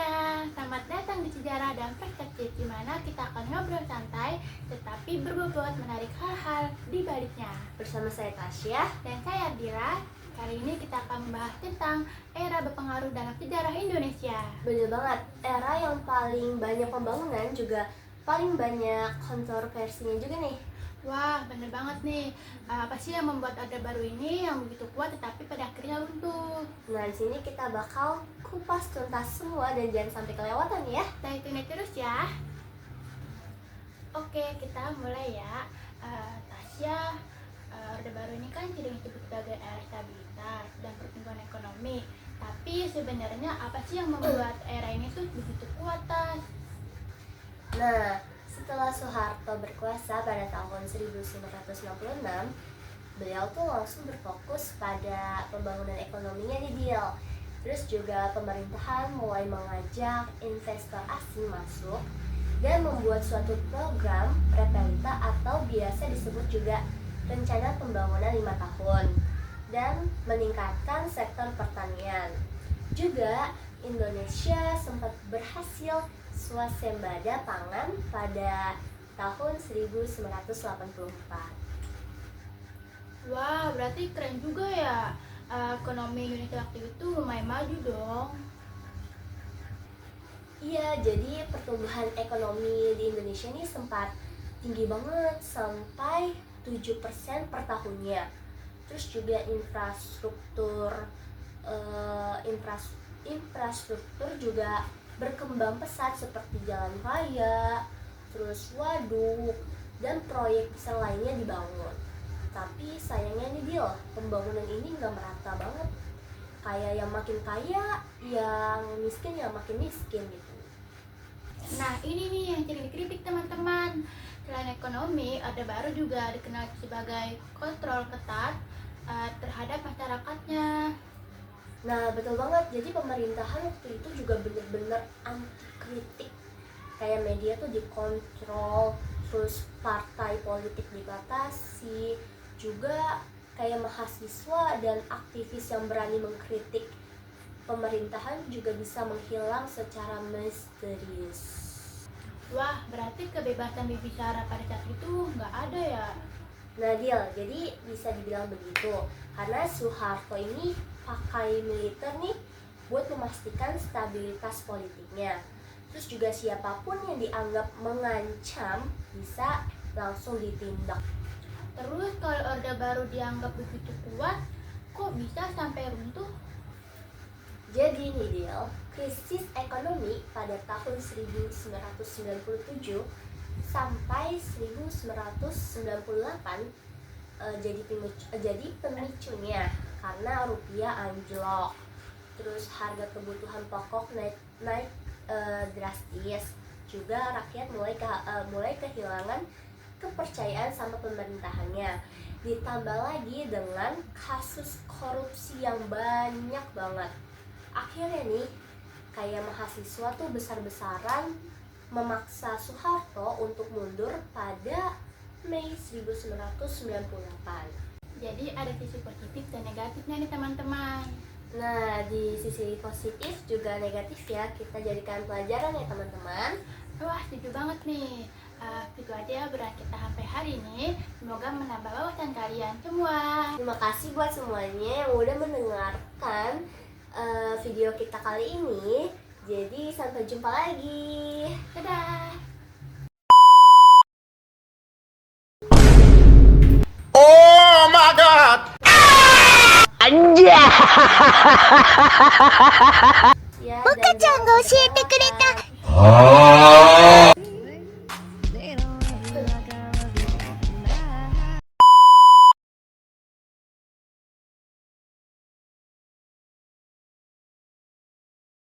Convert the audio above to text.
semuanya, selamat datang di Sejarah dan Perspektif, di mana kita akan ngobrol santai tetapi berbobot menarik hal-hal di baliknya. Bersama saya Tasya Dan saya Dira. Kali ini kita akan membahas tentang era berpengaruh dalam sejarah Indonesia. Bener banget, era yang paling banyak pembangunan juga paling banyak kontroversinya juga nih. Wah, bener banget nih. Apa sih yang membuat Orde Baru ini yang begitu kuat tetapi pada akhirnya runtuh? Nah, di sini kita bakal kupas tuntas semua dan jangan sampai kelewatan ya. Stay tune terus ya. Oke, kita mulai ya. Tasya, Orde Baru ini kan sering disebut sebagai era stabilitas dan pertumbuhan ekonomi. Tapi sebenarnya apa sih yang membuat era ini tuh begitu kuat, Tas? Nah, setelah Soeharto berkuasa pada tahun 1966, beliau tuh langsung berfokus pada pembangunan ekonominya nih, Dil. Terus juga pemerintahan mulai mengajak investor asing masuk dan membuat suatu program Repelita atau biasa disebut juga rencana pembangunan 5 tahun dan meningkatkan sektor pertanian. Juga Indonesia sempat berhasil swasembada pangan pada tahun 1984. Wah, berarti keren juga ya. Ekonomi Indonesia waktu itu lumayan maju dong. Iya, jadi pertumbuhan ekonomi di Indonesia ini sempat tinggi banget sampai 7% per tahunnya. Terus juga infrastruktur juga berkembang pesat seperti jalan raya, terus waduk, dan proyek besar lainnya dibangun. Tapi sayangnya nih Dil, pembangunan ini nggak merata banget. Kayak yang makin kaya, yang miskin yang makin miskin gitu. Nah, ini nih yang sering dikritik teman-teman. Selain ekonomi, Orde Baru juga dikenal sebagai kontrol ketat terhadap masyarakatnya. Nah, betul banget. Jadi pemerintahan waktu itu juga bener-bener anti kritik. Kayak media tuh dikontrol, terus partai politik dibatasi, juga kayak mahasiswa dan aktivis yang berani mengkritik pemerintahan juga bisa menghilang secara misterius. Wah, berarti kebebasan berbicara pada saat itu nggak ada ya? Nah, Dil, jadi bisa dibilang begitu karena Soeharto ini pakai militer nih buat memastikan stabilitas politiknya. Terus juga siapapun yang dianggap mengancam bisa langsung ditindak. Terus kalau Orde Baru dianggap begitu kuat, kok bisa sampai runtuh? Jadi nih Dil, krisis ekonomi pada tahun 1997 sampai 1998 jadi pemicunya karena rupiah anjlok, terus harga kebutuhan pokok naik drastis, juga rakyat mulai kehilangan kepercayaan sama pemerintahannya, ditambah lagi dengan kasus korupsi yang banyak banget. Akhirnya nih kayak mahasiswa tuh besar-besaran memaksa Soeharto untuk mundur pada Mei 1998. Jadi ada sisi positif dan negatifnya nih teman-teman. Nah, di sisi positif juga negatif ya, kita jadikan pelajaran ya teman-teman. Wah, setuju banget nih. Itu aja berat kita sampai hari ini. Semoga menambah wawasan kalian semua. Terima kasih buat semuanya yang udah mendengarkan video kita kali ini. Jadi sampai jumpa lagi. Dadah. Oh my god! Ya, 岡ちゃんが教えてくれた。Oh!